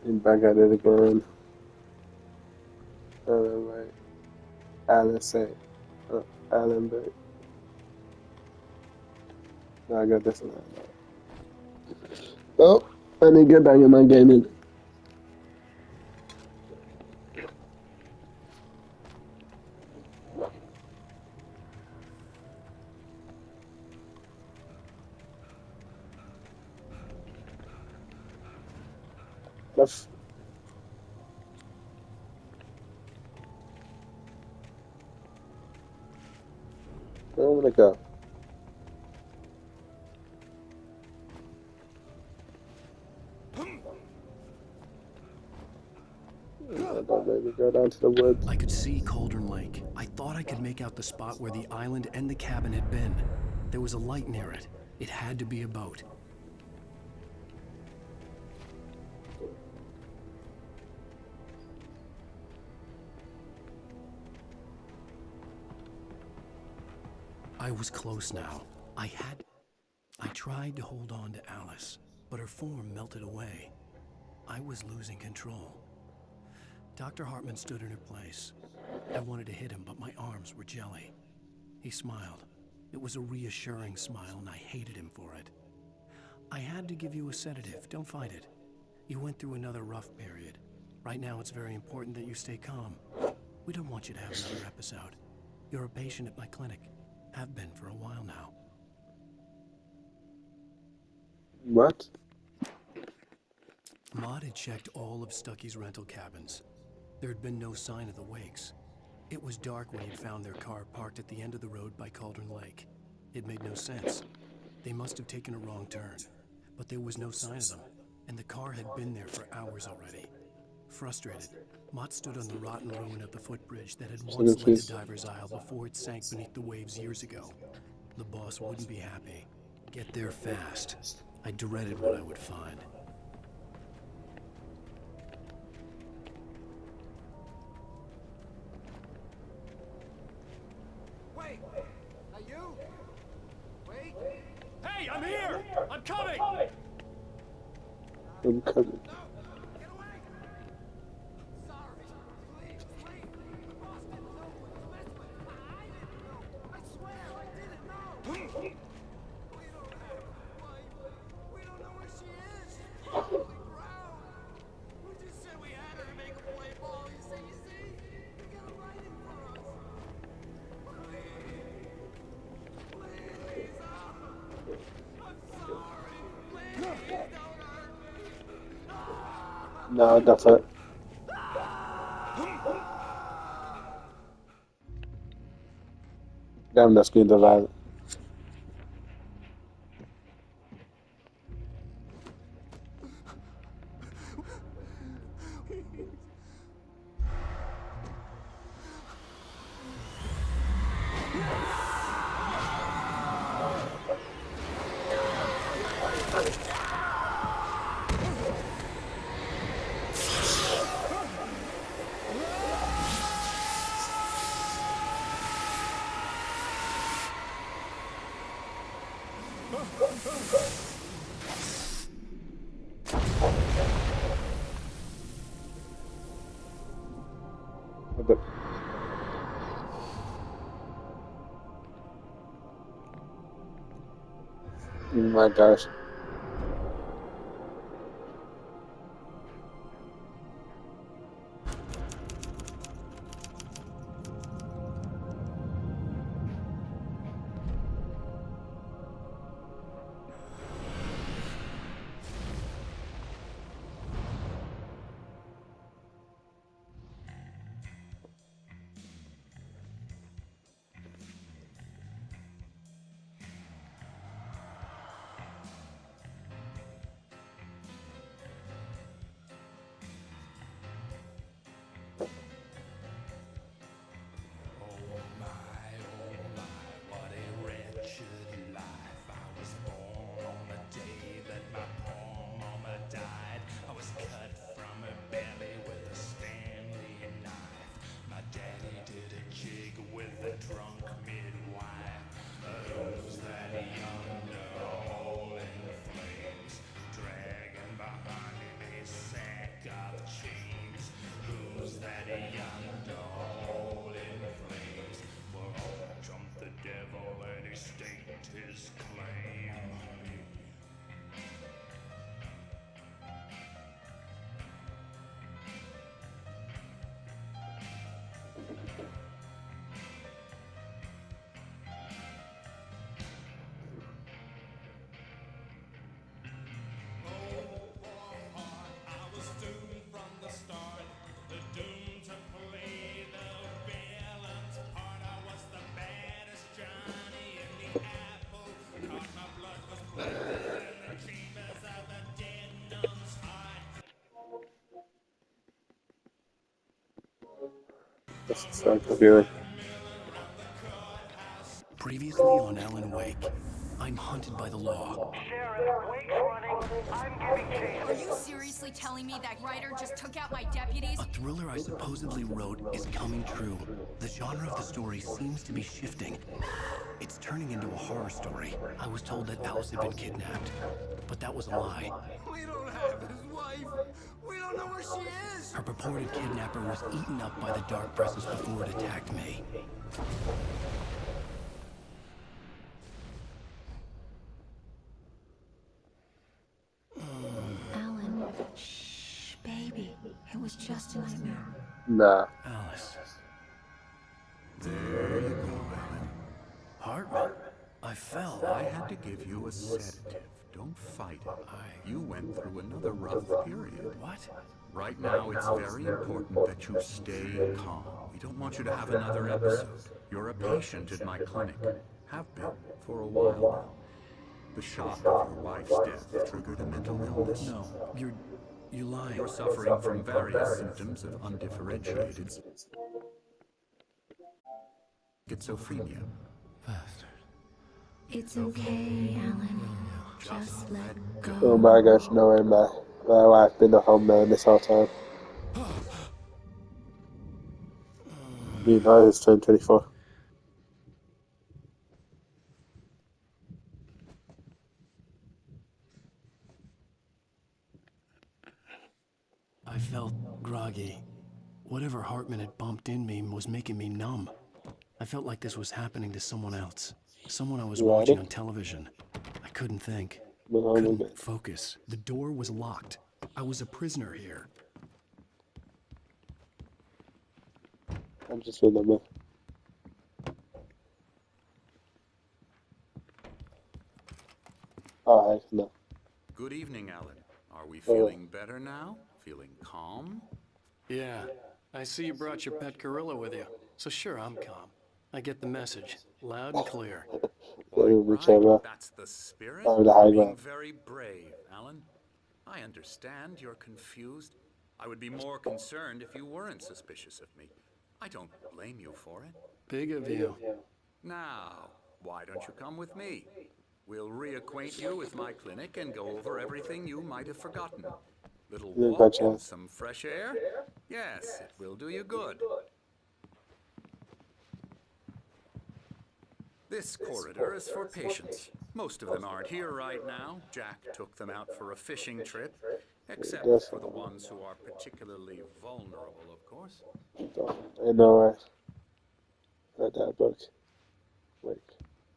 And back at it again. Wait. Alan say. Alan back. No, I got this one. Oh, I need to get back in my gaming. Let's. Where am I gonna go? Don't let me go down to the woods. I could see Cauldron Lake. I thought I could make out the spot where the island and the cabin had been. There was a light near it. It had to be a boat. I was close now. I tried to hold on to Alice, but her form melted away. I was losing control. Dr. Hartman stood in her place. I wanted to hit him, but my arms were jelly. He smiled. It was a reassuring smile, and I hated him for it. I had to give you a sedative. Don't fight it. You went through another rough period. Right now, it's very important that you stay calm. We don't want you to have another episode. You're a patient at my clinic. Have been for a while now. What? Maud had checked all of Stucky's rental cabins. There had been no sign of the Wakes. It was dark when he'd found their car parked at the end of the road by Cauldron Lake. It made no sense. They must have taken a wrong turn. But there was no sign of them, and the car had been there for hours already. Frustrated, Mott stood on the rotten ruin of the footbridge that had once led to Diver's Isle before it sank beneath the waves years ago. The boss wouldn't be happy. Get there fast. I dreaded what I would find. Wait! Are you? Wait! Hey, I'm here! I'm coming! I'm coming. No! Get away! Sorry. Please, wait! The boss didn't know what was messing with him. I didn't know. I swear I didn't know. We don't have a wife. We don't know where she is. She's probably drowned. We just said we had her to make a play ball. You see? You gotta write it for us. Please. Please. I'm sorry. Please don't hurt me. No, that's it. Damn, that's good to Oh my gosh. This is so confusing. Previously on Alan Wake, I'm hunted by the law. Sheriff, Wake's running. I'm giving chase. Are you seriously telling me that writer just took out my deputies? A thriller I supposedly wrote is coming true. The genre of the story seems to be shifting. It's turning into a horror story. I was told that Alice had been kidnapped, but that was a lie. We don't have his wife. We don't know where she is. Her purported kidnapper was eaten up by the dark presence before it attacked me. Alan, shh, baby. It was just a nightmare. Nah. Alice. There you go, Alan. Hartman. I fell. I had to give you a sedative. Don't fight it. You went through another rough period. What? Right now, it's very important that you stay calm. We don't want you to have another episode. You're a patient at my clinic. Have been for a while now. The shock of your wife's death triggered a mental illness. No, you're lying. You're suffering from various symptoms of undifferentiated schizophrenia. Bastard. It's okay, Alan. Just let go. Oh my gosh, no way, my wife been a home man this whole time. Meanwhile, it's 2024. I felt groggy. Whatever Hartman had bumped in me was making me numb. I felt like this was happening to someone else. Someone I was watching on television. I couldn't think. Couldn't focus. The door was locked. I was a prisoner here. I'm just with them. Alright, no. Good evening, Alan. Are we feeling better now? Feeling calm? Yeah, I see you brought your pet gorilla with you. So sure, I'm calm. I get the message, loud and clear. Right, that's the spirit. You're being very brave, Alan. I understand you're confused. I would be more concerned if you weren't suspicious of me. I don't blame you for it. Big of you. Now, why don't you come with me? We'll reacquaint you with my clinic and go over everything you might have forgotten. Little walk and some fresh air? Yes, it will do you good. This corridor is for patients. Most of them aren't here right now. Jack took them out for a fishing trip, except for the ones who are particularly vulnerable, of course. I know, I read that book. Wait.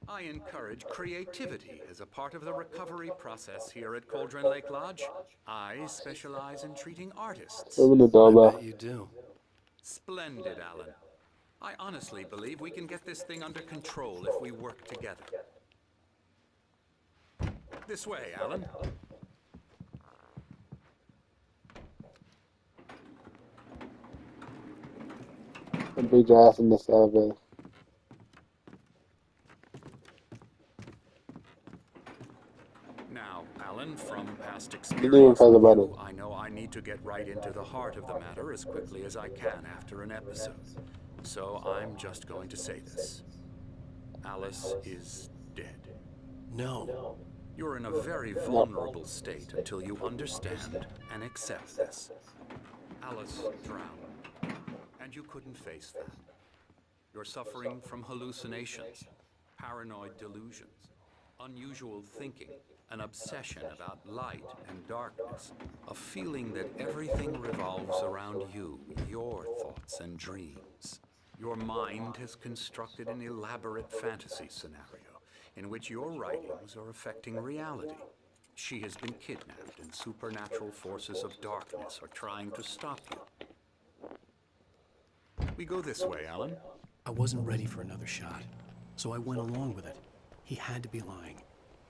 I encourage creativity as a part of the recovery process here at Cauldron Lake Lodge. I specialize in treating artists. Open the I doorbell. bet you do. Splendid, Alan. I honestly believe we can get this thing under control if we work together. This way, Alan. A big ass in this elevator. Now, Alan, from past didn't even experience press the with button. you, I know I need to get right into the heart of the matter as quickly as I can after an episode. So I'm just going to say this. Alice is dead. No. You're in a very vulnerable state until you understand and accept this. Alice drowned, and you couldn't face that. You're suffering from hallucinations, paranoid delusions, unusual thinking, an obsession about light and darkness, a feeling that everything revolves around you, your thoughts and dreams. Your mind has constructed an elaborate fantasy scenario in which your writings are affecting reality. She has been kidnapped and supernatural forces of darkness are trying to stop you. We go this way, Alan. I wasn't ready for another shot, so I went along with it. He had to be lying.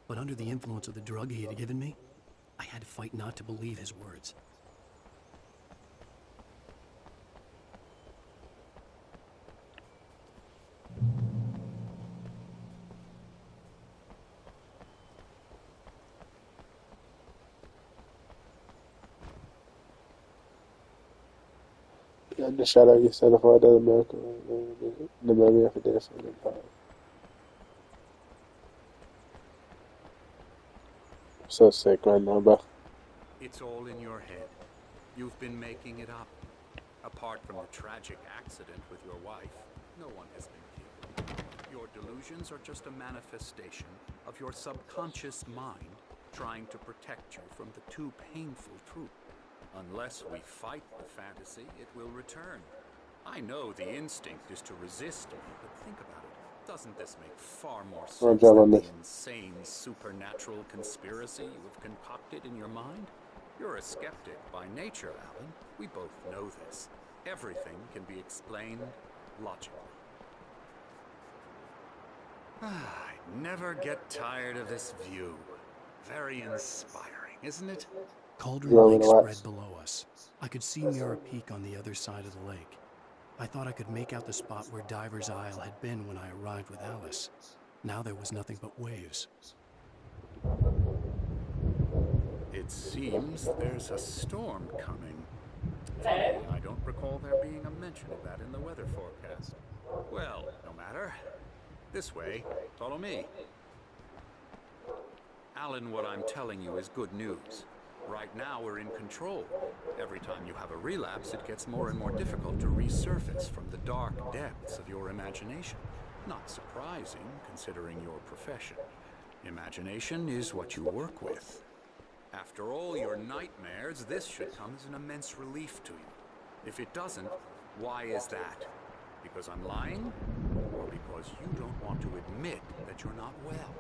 But under the influence of the drug he had given me, I had to fight not to believe his words. the shadow you said before the miracle, the memory of a day from the power. I'm so sick right now, bro. It's all in your head. You've been making it up. Apart from the tragic accident with your wife, no one has been killed. Your delusions are just a manifestation of your subconscious mind trying to protect you from the too painful truth. Unless we fight the fantasy, it will return. I know the instinct is to resist me, but think about it. Doesn't this make far more sense than the insane supernatural conspiracy you have concocted in your mind? You're a skeptic by nature, Alan. We both know this. Everything can be explained logically. I never get tired of this view. Very inspiring, isn't it? Cauldron Lake spread below us. I could see Mirror Peak on the other side of the lake. I thought I could make out the spot where Diver's Isle had been when I arrived with Alice. Now there was nothing but waves. It seems there's a storm coming. I don't recall there being a mention of that in the weather forecast. Well, no matter. This way, follow me. Alan, what I'm telling you is good news. Right now, we're in control. Every time you have a relapse, it gets more and more difficult to resurface from the dark depths of your imagination. Not surprising, considering your profession. Imagination is what you work with. After all your nightmares, this should come as an immense relief to you. If it doesn't, why is that? Because I'm lying? Or because you don't want to admit that you're not well?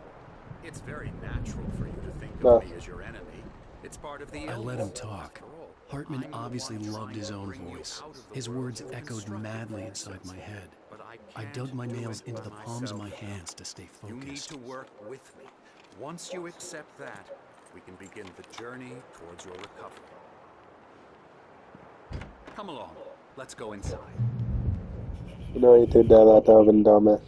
It's very natural for you to think of me as your enemy. It's part of the illness. I let him talk. Hartman obviously loved his own voice. His words echoed madly inside my head. I dug my nails into the palms of my hands to stay focused. You need to work with me. Once you accept that, we can begin the journey towards your recovery. Come along. Let's go inside. You know you did that out of and down, man.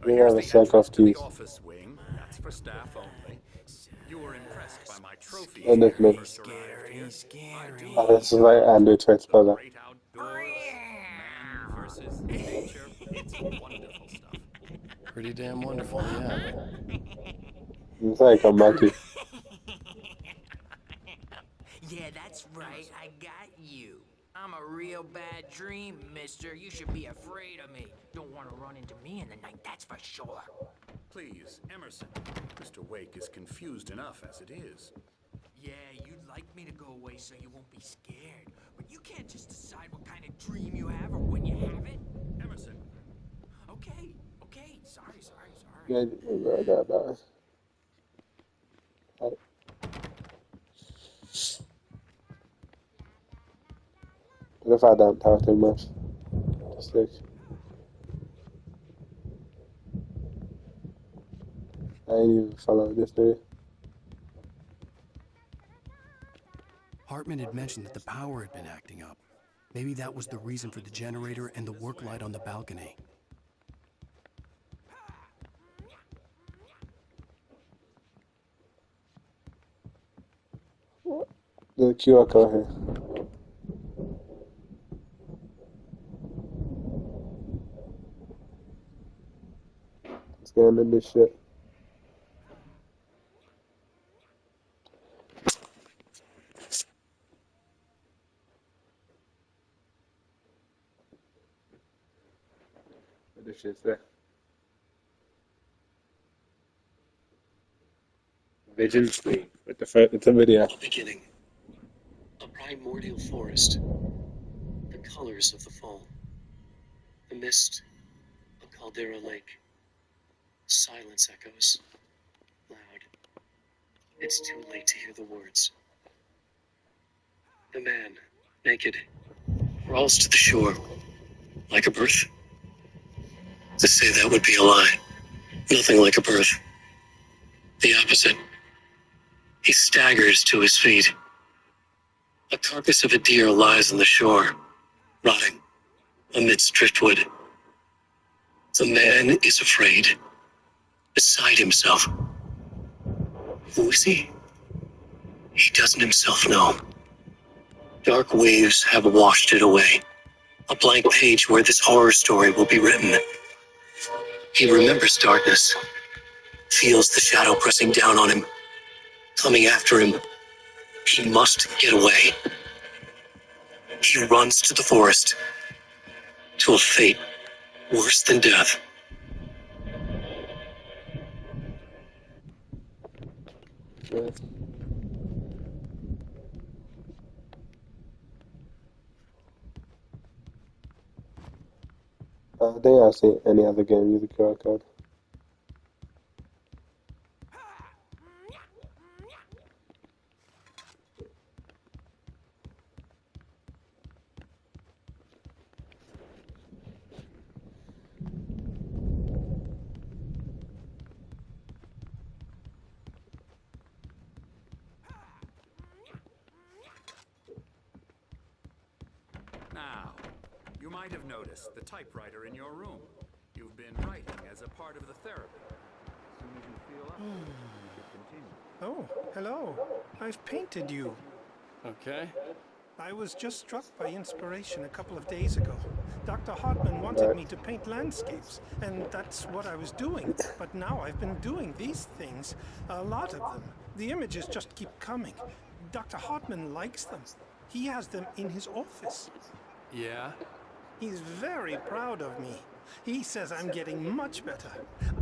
You have a sack of keys. Office wing. That's for staff only. You were impressed by my trophy. And it's me. Scary. Oh, this is like Andrew Twitch brother. Great outdoors, man versus nature. It's wonderful stuff. Pretty damn wonderful, yeah. It's like a monkey. Yeah, that's right. I got you. I'm a real bad dream, mister. You should be afraid of me. Don't want to run into me in the night, that's for sure. Please, Emerson. Mr. Wake is confused enough as it is. Yeah, you'd like me to go away so you won't be scared. But you can't just decide what kind of dream you have or when you have it. Emerson. Okay. Sorry. Yeah. What if I don't talk too much? Just like, I ain't even follow this dude. Hartman had mentioned that the power had been acting up. Maybe that was the reason for the generator and the work light on the balcony. The QR code here. Let's get into this shit. What this shit's there. Vision screen with it's a video. Beginning. A primordial forest. The colors of the fall. The mist. A caldera lake. Silence echoes. Loud. It's too late to hear the words. The man, naked, crawls to the shore. Like a birth? To say that would be a lie. Nothing like a birth. The opposite. He staggers to his feet. A carcass of a deer lies on the shore, rotting amidst driftwood. The man is afraid, beside himself. Who is he? He doesn't himself know. Dark waves have washed it away. A blank page where this horror story will be written. He remembers darkness, feels the shadow pressing down on him, coming after him. He must get away. He runs to the forest, to a fate worse than death. Yes. I think I've seen any other game use a QR code. Now, you might have noticed the typewriter in your room. You've been writing as a part of the therapy. As soon as you feel up, you should continue. Oh, hello. I've painted you. Okay. I was just struck by inspiration a couple of days ago. Dr. Hartman wanted me to paint landscapes, and that's what I was doing. But now I've been doing these things, a lot of them. The images just keep coming. Dr. Hartman likes them. He has them in his office. Yeah? He's very proud of me. He says I'm getting much better.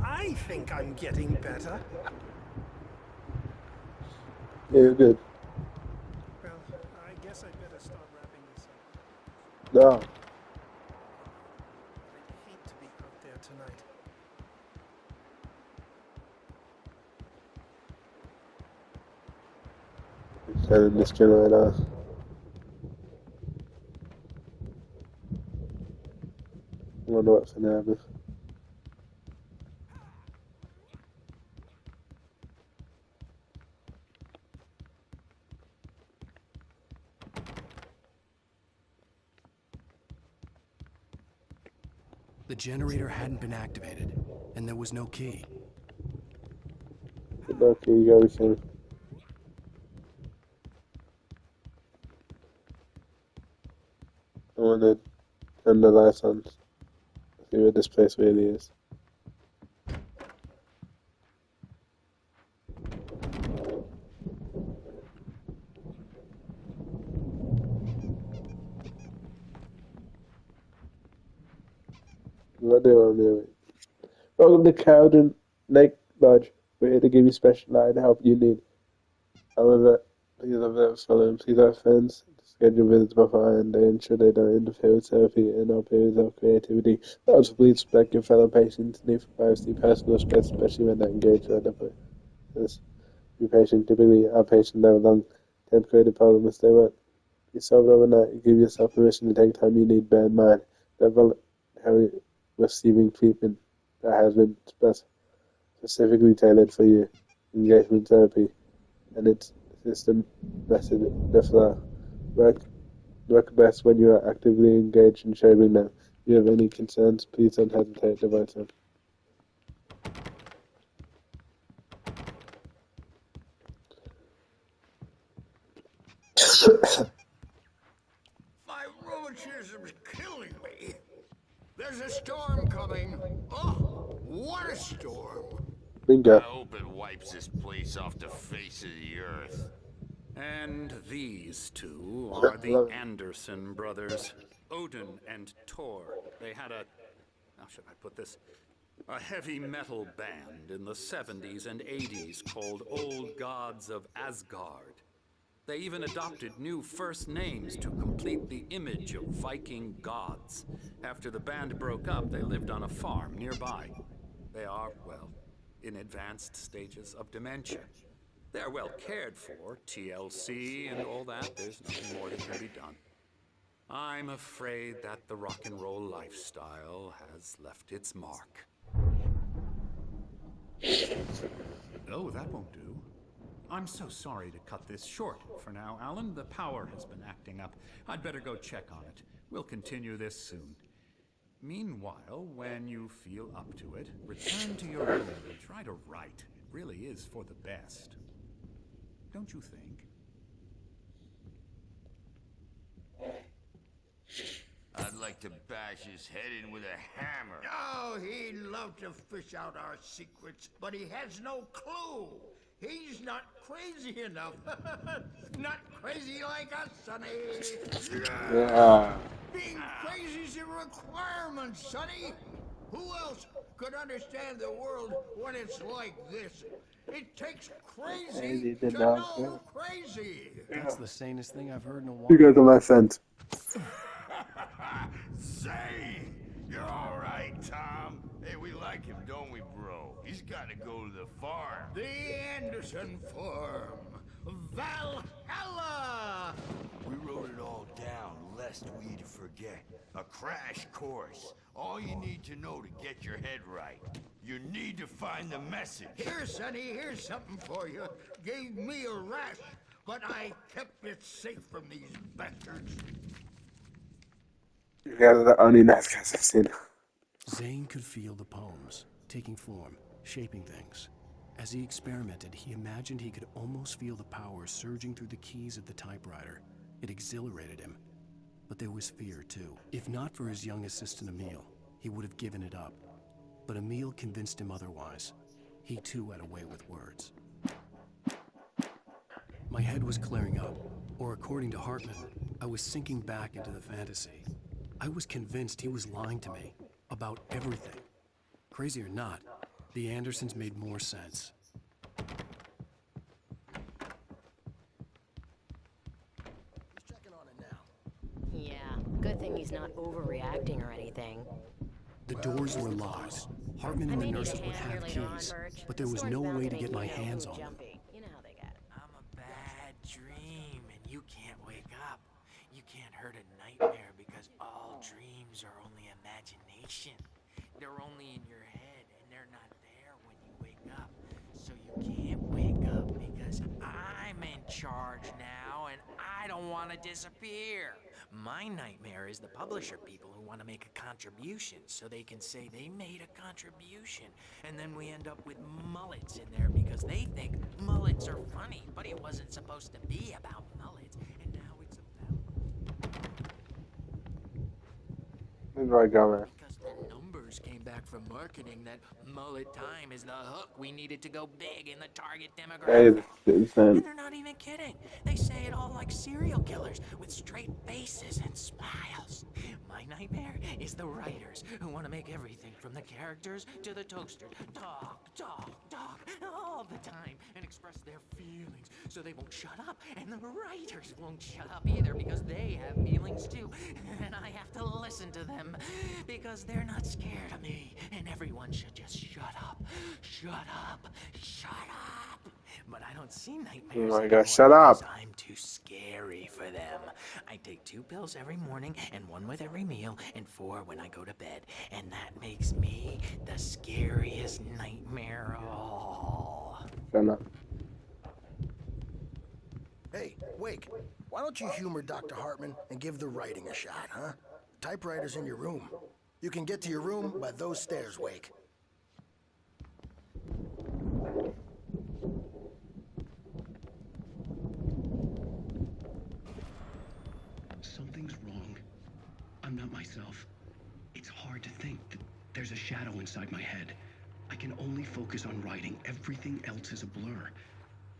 I think I'm getting better. Yeah, you're good. Well, I guess I'd better start wrapping this up. No. I'd hate to be out there tonight. Turning this generator off. I wonder what's gonna happen. The generator hadn't been activated, and there was no key. Okay, you go, we can. I wanna turn the lights on. See what this place really is. What do you want to do? Welcome to Cowden Lake Lodge. We're here to give you special line help you need. However, please have following. Please have friends. Schedule visits beforehand. They ensure they don't interfere with therapy and all periods of creativity. Also, please respect your fellow patients' need for privacy, personal space, especially when they're engaged with other persons. Your patient typically our patients have long-term creative problems they won't be solved overnight. You give yourself permission to take the time you need. Bear in mind that voluntary receiving treatment that has been specifically tailored for you. Engagement therapy and its system method work best when you are actively engaged in shaping them. If you have any concerns, please don't hesitate to voice them. My rheumatism's killing me. There's a storm coming. Oh, what a storm. Bingo. I hope it wipes this place off the face of the earth. And these two are the Anderson brothers, Odin and Tor. They had a, how should I put this? A heavy metal band in the 70s and 80s called Old Gods of Asgard. They even adopted new first names to complete the image of Viking gods. After the band broke up, they lived on a farm nearby. They are, well, in advanced stages of dementia. They're well cared for, TLC and all that. There's nothing more that can be done. I'm afraid that the rock and roll lifestyle has left its mark. Oh, that won't do. I'm so sorry to cut this short for now, Alan. The power has been acting up. I'd better go check on it. We'll continue this soon. Meanwhile, when you feel up to it, return to your room and try to write. It really is for the best. Don't you think? I'd like to bash his head in with a hammer. Oh, he'd love to fish out our secrets, but he has no clue. He's not crazy enough. Not crazy like us, Sonny. Yeah. Being crazy's a requirement, Sonny. Who else could understand the world when it's like this? It takes crazy to know crazy. That's the sanest thing I've heard in a while. You guys are my friends. Zane! You're alright, Tom. Hey, we like him, don't we, bro? He's got to go to the farm. The Anderson Farm. Valhalla! We wrote it all down, lest we'd forget. A crash course. All you need to know to get your head right. You need to find the message. Here, Sonny, here's something for you. Gave me a rash, but I kept it safe from these bastards. You guys are the only nice guys I've seen. Zane could feel the poems, taking form, shaping things. As he experimented, he imagined he could almost feel the power surging through the keys of the typewriter. It exhilarated him. But there was fear, too. If not for his young assistant, Emil, he would have given it up. But Emil convinced him otherwise. He, too, had a way with words. My head was clearing up, or according to Hartman, I was sinking back into the fantasy. I was convinced he was lying to me about everything. Crazy or not, the Andersons made more sense. He's checking on it now. Yeah, good thing he's not overreacting or anything. The doors were locked. Hartman and the nurses would have keys, but there was no way to get my hands on them. You know how they get it. I'm a bad dream, and you can't wake up. You can't hurt a nightmare because all dreams are only imagination. They're only in your head, and they're not there when you wake up. So you can't wake up because I'm in charge now, and I don't want to disappear. My nightmare is the publisher people who want to make a contribution so they can say they made a contribution. And then we end up with mullets in there because they think mullets are funny, but it wasn't supposed to be about mullets, and now it's about... Where's my going? Because the numbers came back from marketing that mullet time is the hook we needed to go big in the target demographic. And they're not even kidding. They say it all like serial killers with straight faces and smiles. My nightmare is the writers who want to make everything from the characters to the toaster talk all the time and express their feelings so they won't shut up, and the writers won't shut up either because they have feelings too, and I have to listen to them because they're not scared of me, and everyone should just shut up. But I don't see nightmares. Oh my gosh, shut up. I'm too scary for them. I take 2 pills every morning and 1 with every meal and 4 when I go to bed. And that makes me the scariest nightmare of all. Shut up. Hey, Wake, why don't you humor Dr. Hartman and give the writing a shot, huh? The typewriter's in your room. You can get to your room by those stairs, Wake. Something's wrong. I'm not myself. It's hard to think that there's a shadow inside my head. I can only focus on writing. Everything else is a blur.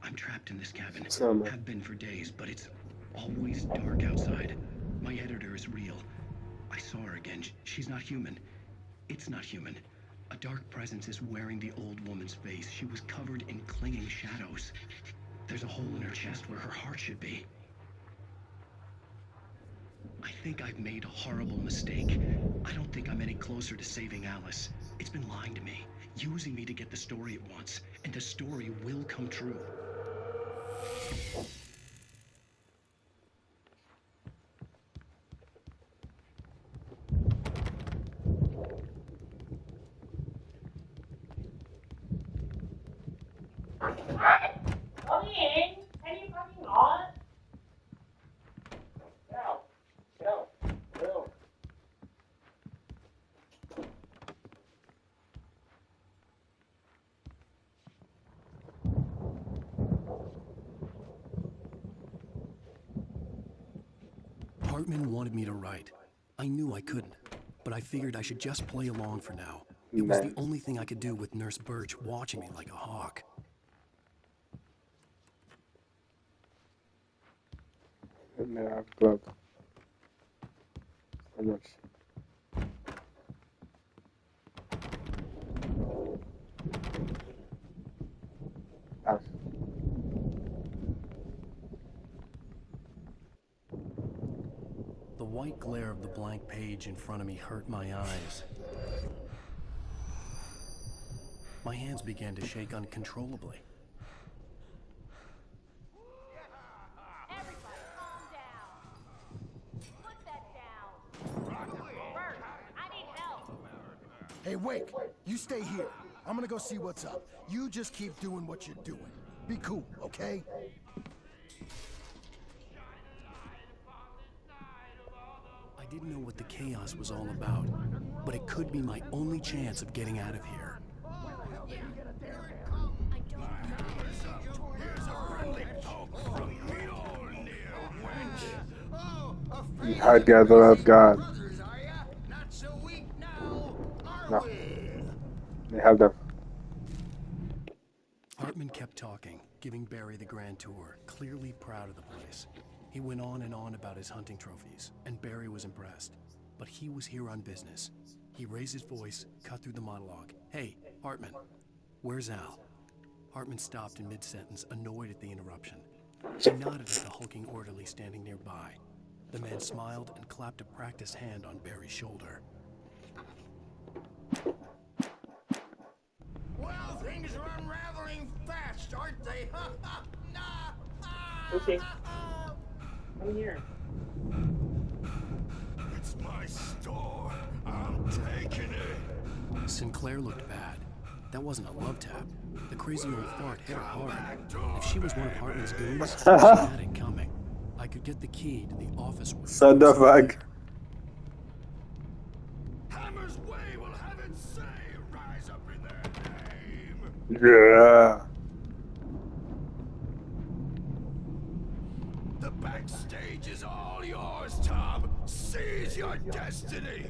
I'm trapped in this cabin. Have been for days, but it's always dark outside. My editor is real. I saw her again. She's not human. It's not human. A dark presence is wearing the old woman's face. She was covered in clinging shadows. There's a hole in her chest where her heart should be. I think I've made a horrible mistake. I don't think I'm any closer to saving Alice. It's been lying to me, using me to get the story it wants, and the story will come true. Hartman wanted me to write. I knew I couldn't, but I figured I should just play along for now. It was the only thing I could do with Nurse Birch watching me like a hawk. And now I've got so much. Ah. The white glare of the blank page in front of me hurt my eyes. My hands began to shake uncontrollably. Everybody, calm down. Put that down. Bert, I need help. Hey, Wake, you stay here. I'm gonna go see what's up. You just keep doing what you're doing. Be cool, okay? I didn't know what the chaos was all about, but it could be my only chance of getting out of here. Hard gather of God. No. They have them. Hartman kept talking, giving Barry the grand tour, clearly proud of the place. He went on and on about his hunting trophies, and Barry was impressed. But he was here on business. He raised his voice, cut through the monologue. Hey, Hartman, where's Al? Hartman stopped in mid-sentence, annoyed at the interruption. He nodded at the hulking orderly standing nearby. The man smiled and clapped a practiced hand on Barry's shoulder. Well, things are unraveling fast, aren't they? Okay. Come here. It's my store. I'm taking it. Sinclair looked bad. That wasn't a love tap. The crazy old fart hit her hard. If she was one of Hartman's goons, she had it coming. I could get the key to the office where Son of a... Hammer's Way will have it say, rise up in their name. Yeah. The backstage is all yours, Tom. Seize your destiny.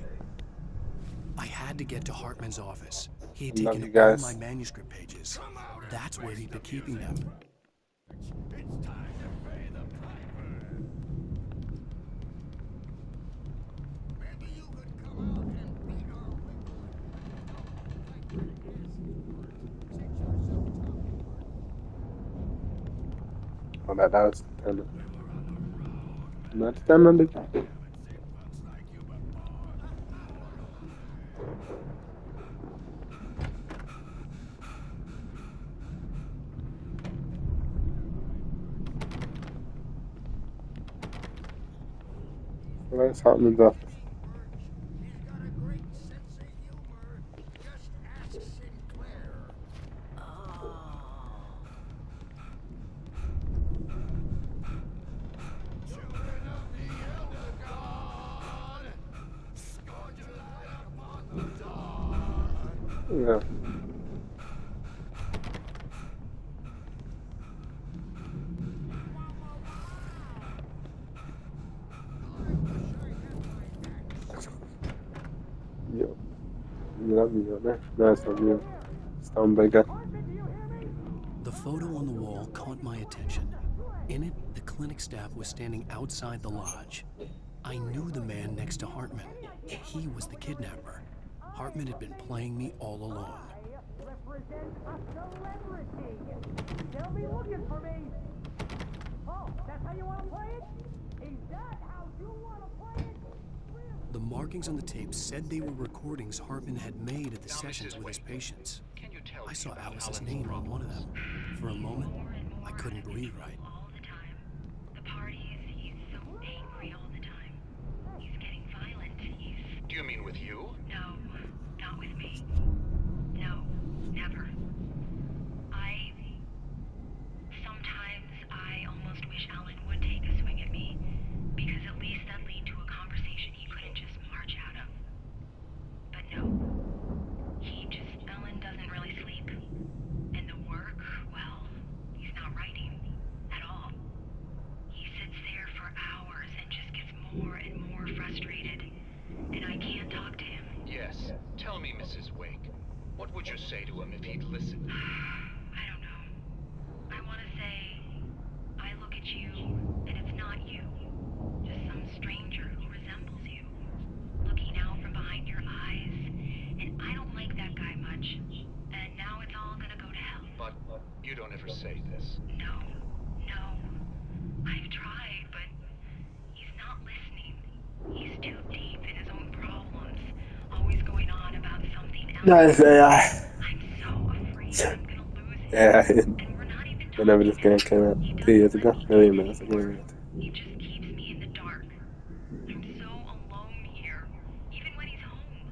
I had to get to Hartman's office. He had Love taken you all guys. my manuscript pages. That's where he'd been keeping them. It's time to pay the piper. Maybe you could come out and beat our Oh, that was 10. Not 10 on the... Where's Hartman's office? He's got a great sense of humor. Just ask Sinclair. Children of the Elder God, scourge a light upon the dawn. Yeah. Yo. You love me, man. Nice of you. Stonebreaker. The photo on the wall caught my attention. In it, the clinic staff was standing outside the lodge. I knew the man next to Hartman. He was the kidnapper. Hartman had been playing me all along. Represent a celebrity. They'll be looking for me. Oh, that's how you want to play it? Is that how you want to play it? The markings on the tape said they were recordings Hartman had made at the sessions with his patients. I saw Alice's name on one of them. For a moment, I couldn't breathe right. All the time. The parties, he's so angry all the time. He's getting violent. Do you mean with you? No, not with me. No, never. Sometimes I almost wish Alan would take a swing at me, because at least that lead to a conversation he couldn't just march out of. But no. Alan doesn't really sleep. And the work, well, he's not writing at all. You don't ever say this. No. I've tried, but he's not listening. He's too deep in his own problems, always going on about something else. Nice AI. I'm so afraid I'm gonna lose him. Yeah, And we're not even whenever talking this game now. came out, He 2 years doesn't ago, let me maybe a think minute ago. anymore. He just keeps me in the dark. I'm so alone here, even when he's home.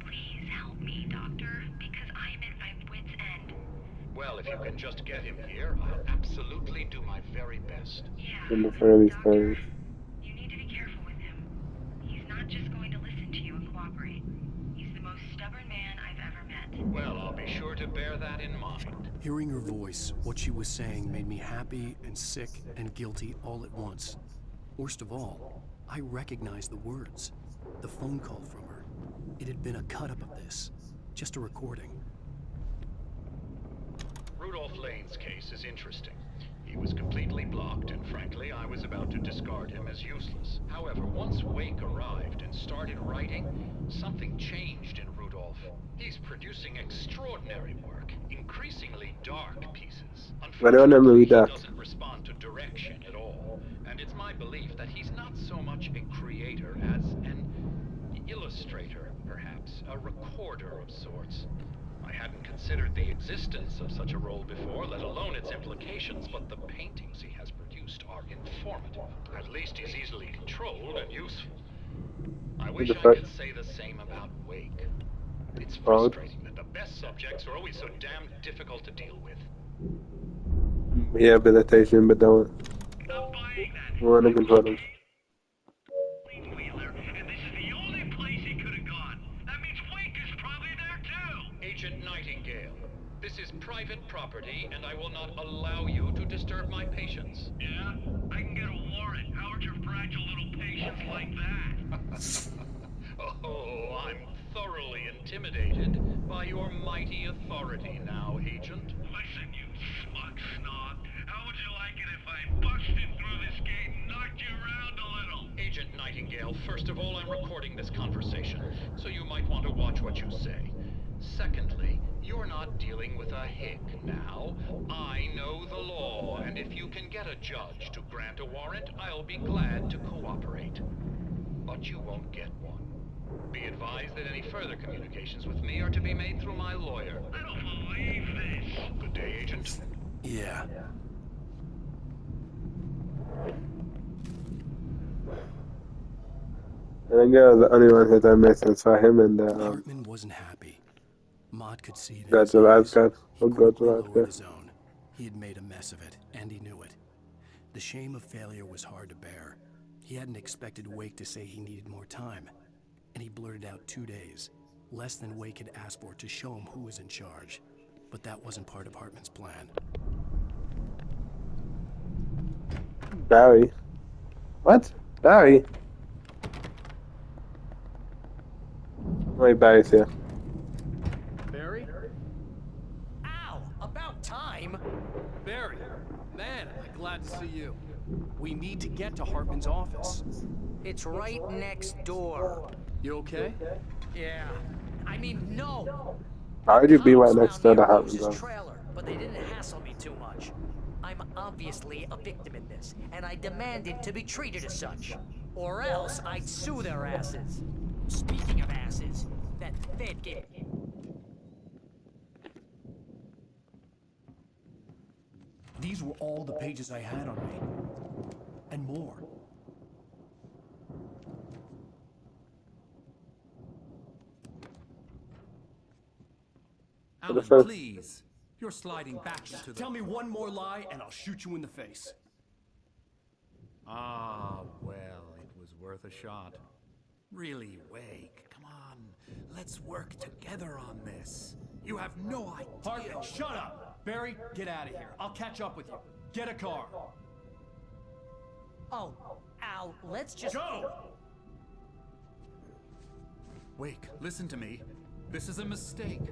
Please help me, Doctor, because I'm at my wit's end. Well, if you can just get him here, I'll absolutely do my very best. In the early stories. You need to be careful with him. He's not just going to listen to you and cooperate. He's the most stubborn man I've ever met. Well, I'll be sure to bear that in mind. Hearing her voice, what she was saying made me happy and sick and guilty all at once. Worst of all, I recognized the words. The phone call from her. It had been a cut-up of this. Just a recording. Rudolph Lane's case is interesting. He was completely blocked, and frankly, I was about to discard him as useless. However, once Wake arrived and started writing, something changed in Rudolph. He's producing extraordinary work, increasingly dark pieces. Unfortunately, he doesn't respond to direction at all, and it's my belief that he's not so much a creator as an illustrator, perhaps, a recorder of sorts. I hadn't considered the existence of such a role before, let alone its implications, but the paintings he has produced are informative. At least he's easily controlled and useful. I wish I could say the same about Wake. It's frustrating that the best subjects are always so damn difficult to deal with. Rehabilitation, but don't want to control them. Agent Nightingale, this is private property, and I will not allow you to disturb my patients. Yeah? I can get a warrant. How would your fragile little patients like that? Oh, I'm thoroughly intimidated by your mighty authority now, Agent. Listen, you smug snob. How would you like it if I busted through this gate and knocked you around a little? Agent Nightingale, first of all, I'm recording this conversation, so you might want to watch what you say. Secondly, you're not dealing with a hick now. I know the law, and if you can get a judge to grant a warrant, I'll be glad to cooperate. But you won't get one. Be advised that any further communications with me are to be made through my lawyer. I don't believe this. Good day, Agent. Yeah. I think the only one who done make sense for him and Hartman wasn't happy. Maud could see it. God's alive, God. Oh, God's alive, God. His own. He had made a mess of it, and he knew it. The shame of failure was hard to bear. He hadn't expected Wake to say he needed more time, and he blurted out 2 days, less than Wake had asked for, to show him who was in charge. But that wasn't part of Hartman's plan. Barry. What? Barry? Wait, Barry's here. Barry? Ow! About time! Barry! Man, I'm glad to see you. We need to get to Hartman's office. It's right next door. You okay? Yeah. I mean, no! How would you be right next door to Hartman's Rose's office? trailer, but they didn't hassle me too much. I'm obviously a victim in this, and I demanded to be treated as such. Or else I'd sue their asses. Speaking of asses, that Fed gave me. These were all the pages I had on me. And more. Alan, please. You're sliding back into the... Tell me one more lie and I'll shoot you in the face. Ah, well, it was worth a shot. Really, Wake, come on. Let's work together on this. You have no idea... Hartman, shut up! Barry, get out of here. I'll catch up with you. Get a car. Oh, Al, let's just... Go! Wake, listen to me. This is a mistake.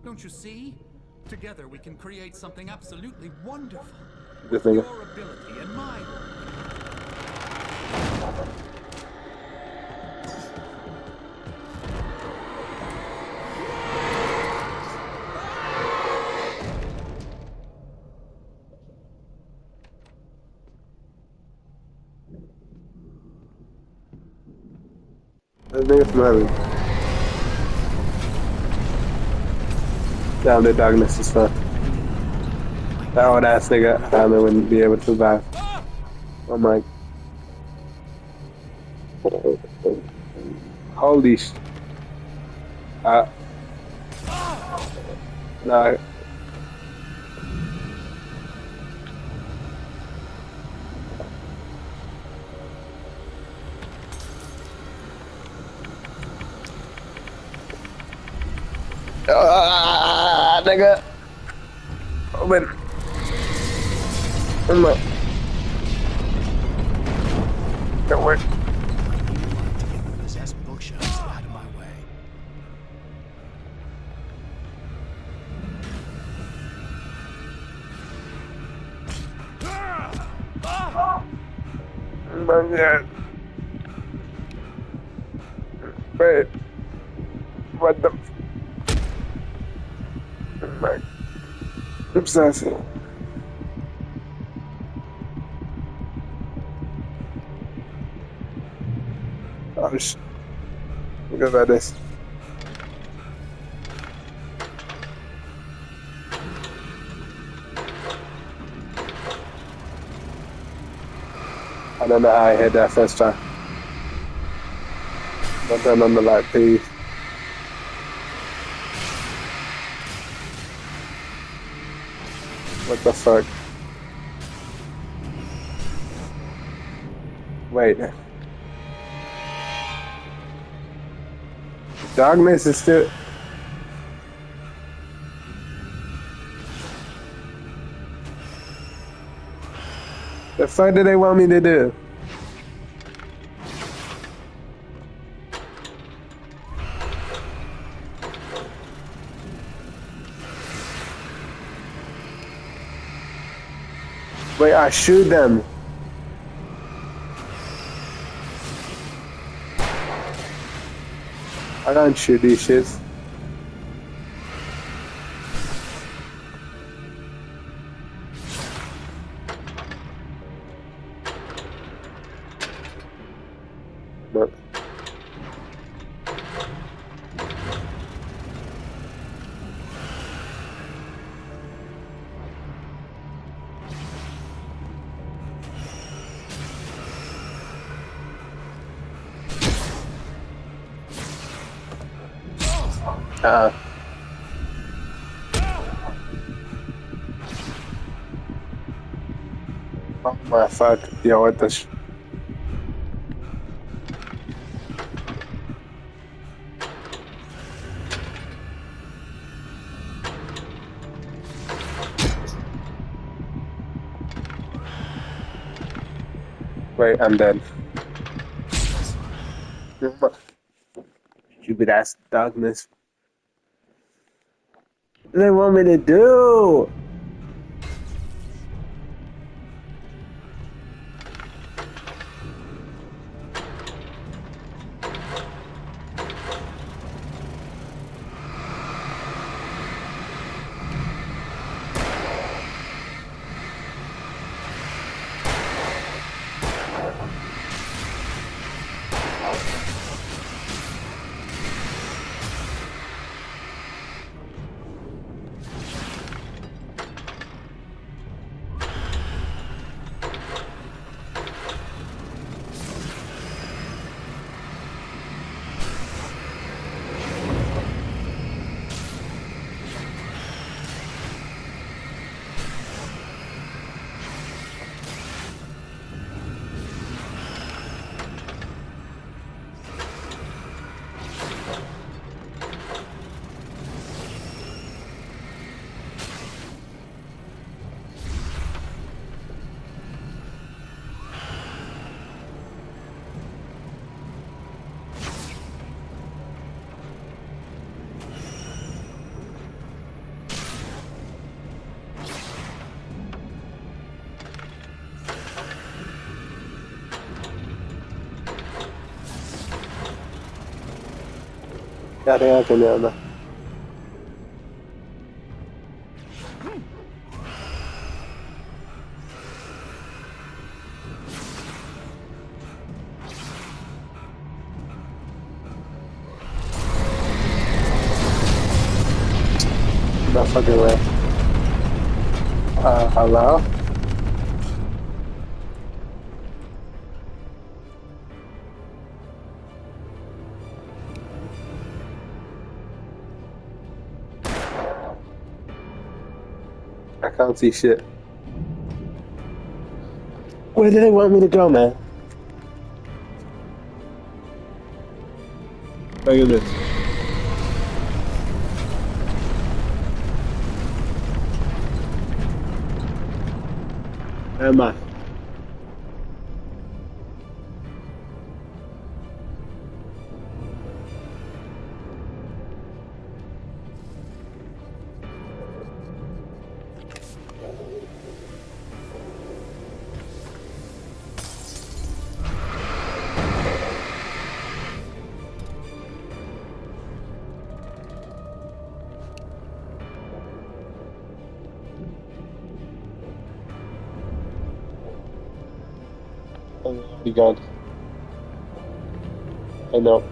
Don't you see? Together we can create something absolutely wonderful. With your ability and mine. That nigga from heaven. Down the darkness is fun. That old ass nigga Alan wouldn't be able to survive. Oh my. Holy sh. No. Nigga. Open. Oh my. Don't work. To get the possessed bookshelves out of my way. Oh my god. Wait. What the? Oh my. Obsessed. Oh shit. Look about this. I don't know how I hit that first time. Don't turn on the light, please. What the fuck? Wait. Darkness is still... The fuck do they want me to do? Wait, I shoot them. I don't shoot these shits. But oh my fuck. Yo, what the Wait, I'm dead. Stupid ass darkness. What do they want me to do? Ya tengo que mierda. fucking way. Hello? I can't see shit. Where do they want me to go, man? Look at this. Am I? Be gone. I know.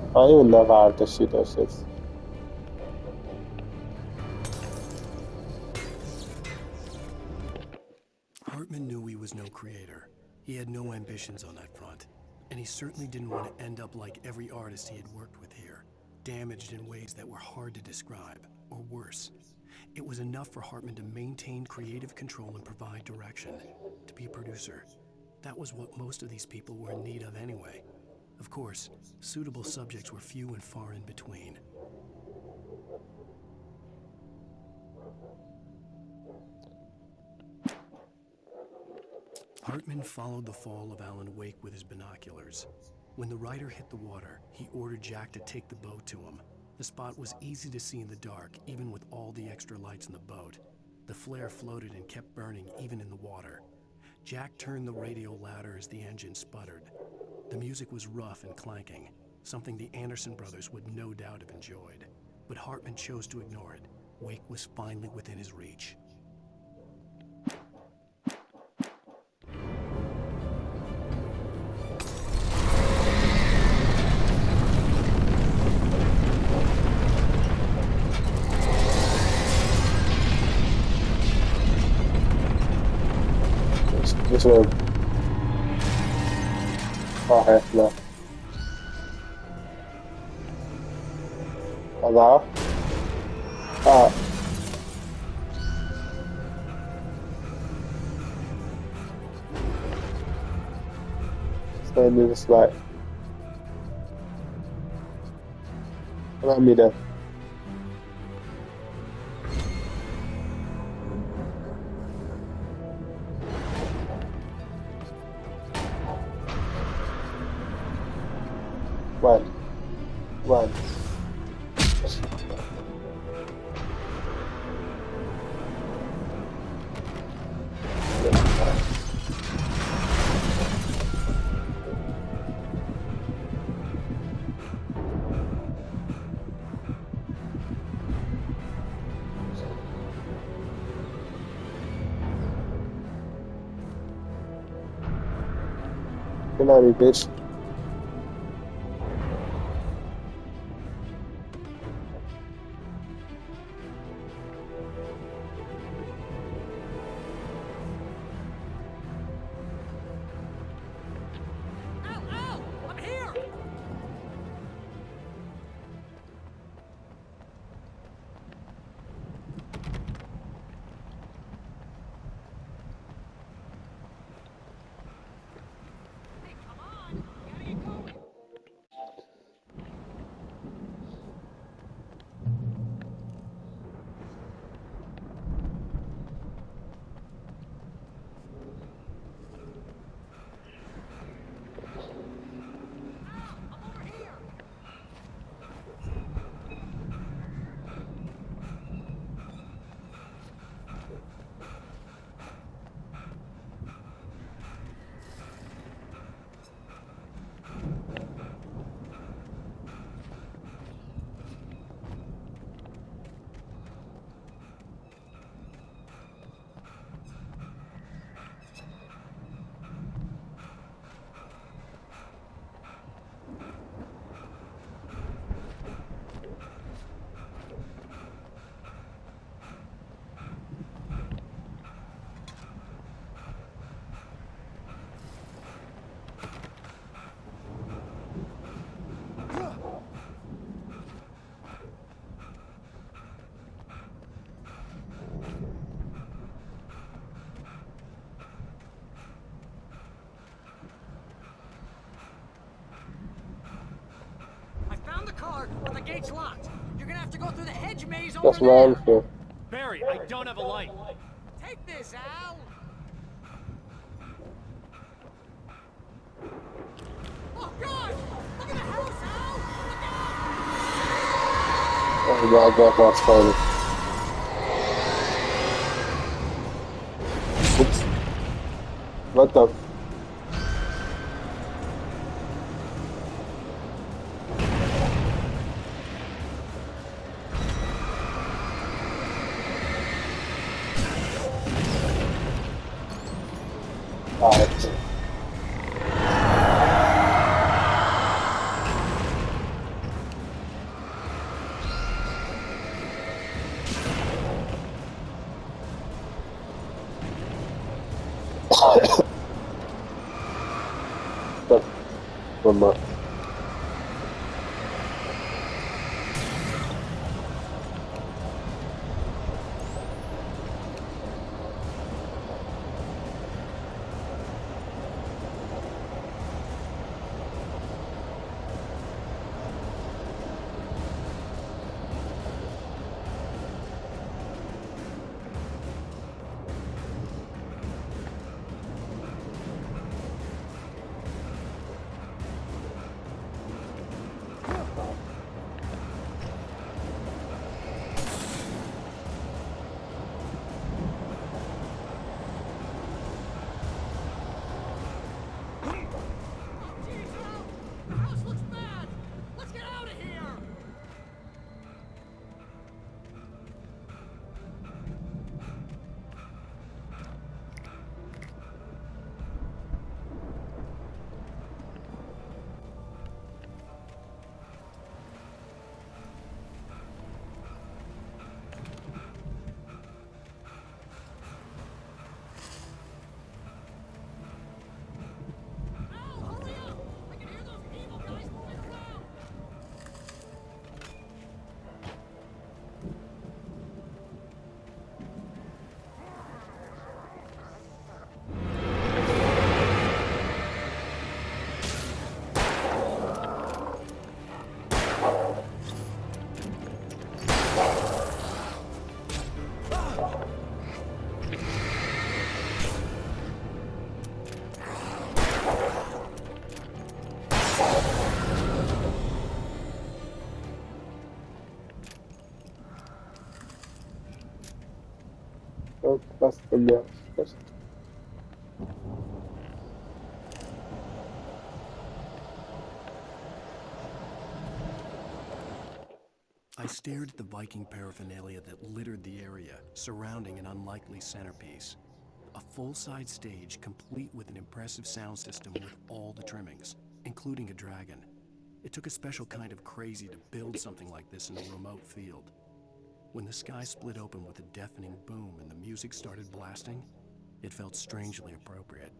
I don't even know how to shoot those shits. Hartman knew he was no creator. He had no ambitions on that front. And he certainly didn't want to end up like every artist he had worked with here, damaged in ways that were hard to describe, or worse. It was enough for Hartman to maintain creative control and provide direction, to be a producer. That was what most of these people were in need of anyway. Of course, suitable subjects were few and far in between. Hartman followed the fall of Alan Wake with his binoculars. When the rider hit the water, he ordered Jack to take the boat to him. The spot was easy to see in the dark, even with all the extra lights in the boat. The flare floated and kept burning even in the water. Jack turned the radio louder as the engine sputtered. The music was rough and clanking, something the Anderson brothers would no doubt have enjoyed. But Hartman chose to ignore it. Wake was finally within his reach. This one. Oh, heck no. Hello? Stay near this light. Allow me then. Run. Good night, you bitch. Bert, but the gate's locked. You're gonna have to go through the hedge maze over That's there. wrong for. Barry, I don't have a light. Take this, Al. Oh God! Look at the house, Al! Oh my God, that's funny. Oops. What the? Alright. One more. Oh, that's the mouse. I stared at the Viking paraphernalia that littered the area, surrounding an unlikely centerpiece. A full-size stage complete with an impressive sound system with all the trimmings, including a dragon. It took a special kind of crazy to build something like this in a remote field. When the sky split open with a deafening boom and the music started blasting, it felt strangely appropriate.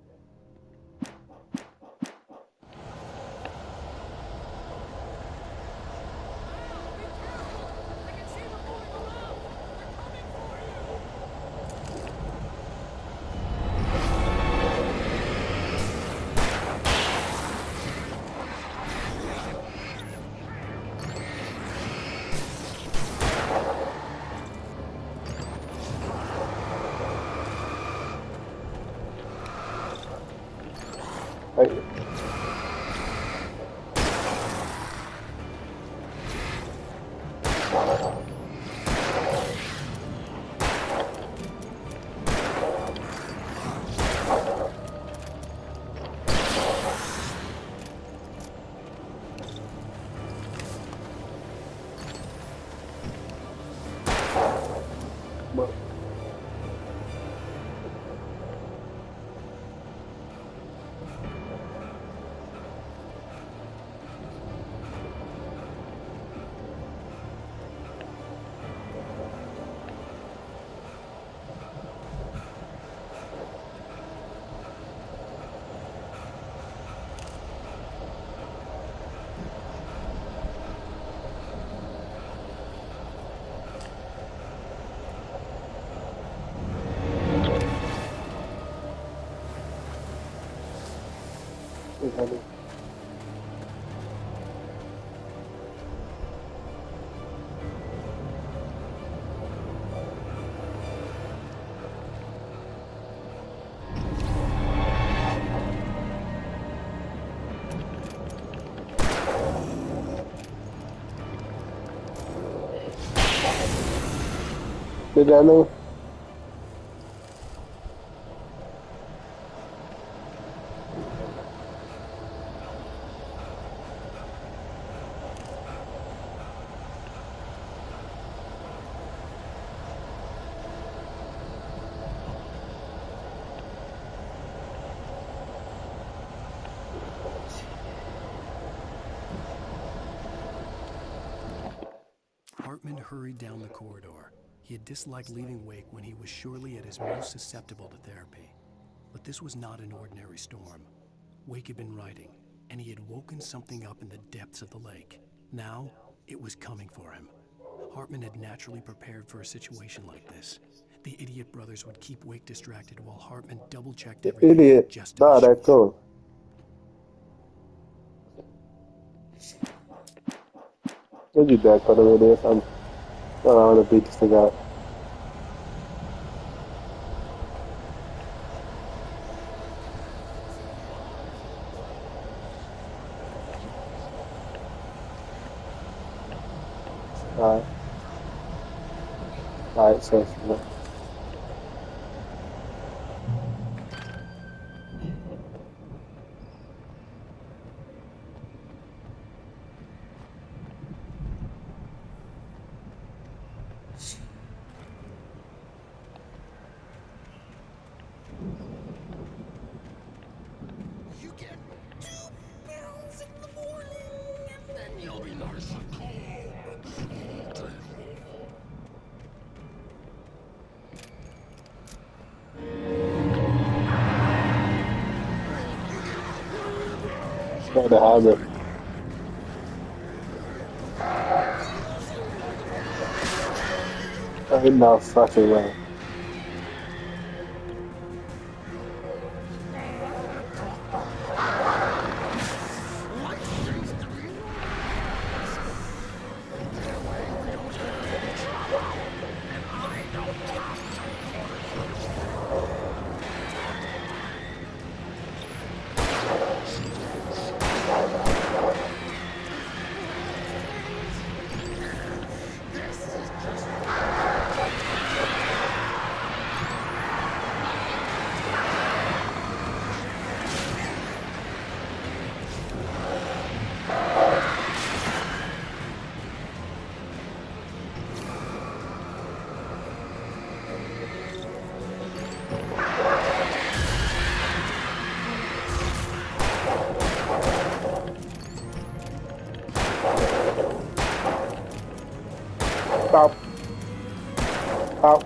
Did I know? Hartman hurried down the corridor. He had disliked leaving Wake when he was surely at his most susceptible to therapy. But this was not an ordinary storm. Wake had been writing, and he had woken something up in the depths of the lake. Now, it was coming for him. Hartman had naturally prepared for a situation like this. The idiot brothers would keep Wake distracted while Hartman double-checked everything Idiot. just to Nah, be sure. that's cool. Don't you dare cut away this. I want to beat this thing out. Alright, so You get 2 pills in the morning, and then you'll be nice and cool. try to have it. Ain't no fucking way. Stop. Stop.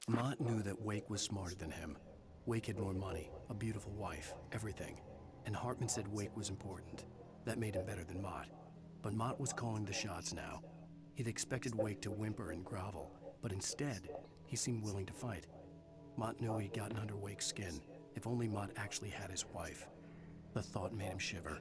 Mott knew that Wake was smarter than him. Wake had more money, a beautiful wife, everything. And Hartman said Wake was important. That made him better than Mott. But Mott was calling the shots now. He'd expected Wake to whimper and grovel, but instead, he seemed willing to fight. Mott knew he'd gotten under Wake's skin. If only Mott actually had his wife. The thought made him shiver.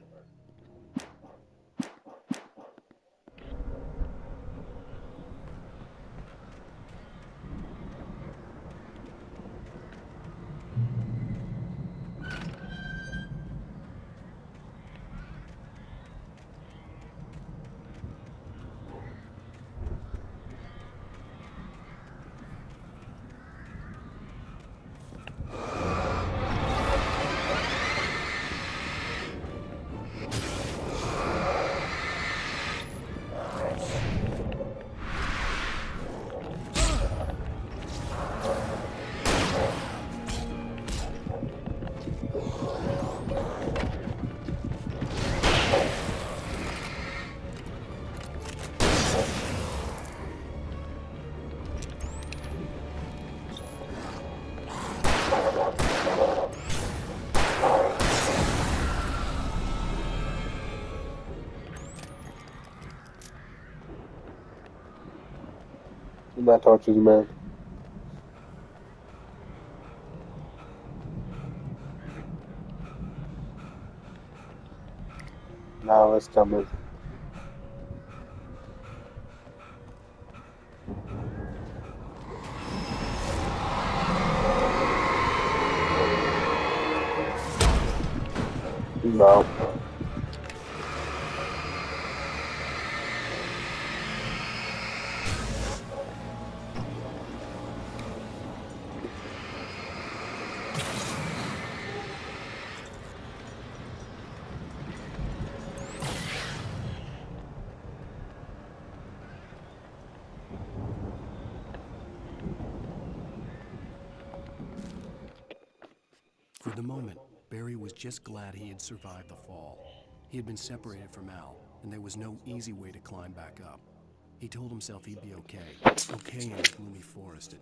And that torches you, man. Now it's coming. No. For the moment, Barry was just glad he had survived the fall. He had been separated from Al, and there was no easy way to climb back up. He told himself he'd be okay in the gloomy forest at